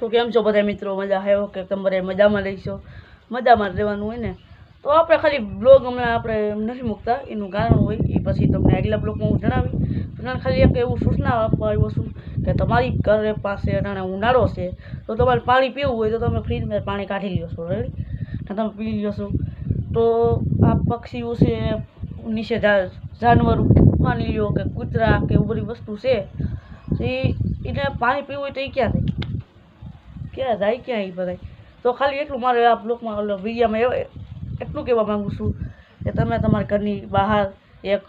તો કેમ છો બધા મિત્રો? મજા આવ્યો કે તમારે મજામાં રહીશો? મજામાં રહેવાનું હોય ને તો આપણે ખાલી બ્લોગ હમણાં આપણે નથી મૂકતા, એનું કારણ હોય એ પછી તમને આગલા બ્લોગમાં હું જણાવી. પણ ખાલી એક એવું સૂચના આપવા આવ્યો છું કે તમારી ઘરે પાસે અટાણે ઉનાળો છે તો તમારે પાણી પીવું હોય તો તમે ફ્રીજમાં પાણી કાઢી લ્યો છો, રેડી ને તમે પી લ્યો છો. તો આ પક્ષીઓ છે, નીચે જાનવર માની લ્યો કે કૂતરા કે એવું બધી વસ્તુ છે, એને પાણી પીવું હોય તો એ ક્યાં જાય ક્યાં એ બધા. તો ખાલી એટલું મારે આ બ્લોગમાં વિડીયામાં એટલું કહેવા માગું છું કે તમે તમારા ઘરની બહાર એક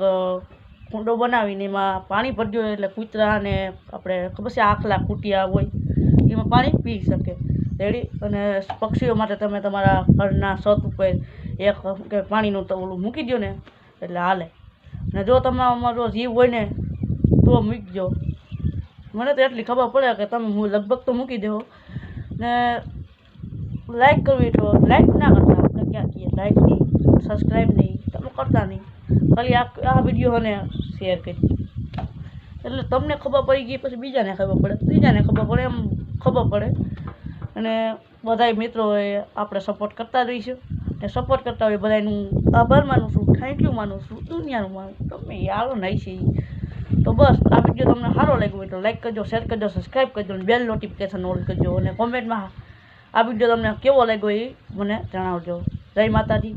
કુંડો બનાવીને એમાં પાણી ભરજો, એટલે કૂતરા અને આપણે ખબર છે આખલા કૂટિયા હોય એમાં પાણી પી શકે, રેડી. અને પક્ષીઓ માટે તમે તમારા ઘરના છત ઉપર એક કે પાણીનું તવલું મૂકી દો ને એટલે હાલે. ને જો તમારો જીવ હોય ને તો મૂકજો. મને તો એટલી ખબર પડે કે તમે હું લગભગ તો મૂકી દેવો. ને લાઈક કરવી તો લાઈક ના કરતા, આપણે ક્યાં કહીએ લાઈક નહીં, સબસ્ક્રાઈબ નહીં, તમે કરતા નહીં, ખાલી આ વિડીયોને શેર કરી, એટલે તમને ખબર પડી ગઈ પછી બીજાને ખબર પડે, ત્રીજાને ખબર પડે, એમ ખબર પડે. અને બધા મિત્રોએ આપણે સપોર્ટ કરતા રહીશું, ને સપોર્ટ કરતા હોય બધાનું આભાર માનું છું, થેન્ક યુ માનું છું, દુનિયાનું માનું તમે યારો નહીં છે. તો બસ આ વિડીયો તમને સારો લાગ્યો હોય તો લાઈક કરજો, શેર કરજો, સબસ્ક્રાઈબ કરજો, અને બેલ નોટિફિકેશન ઓન કરજો. અને કોમેન્ટમાં આ વિડીયો તમને કેવો લાગ્યો એ મને જણાવજો. જય માતાજી.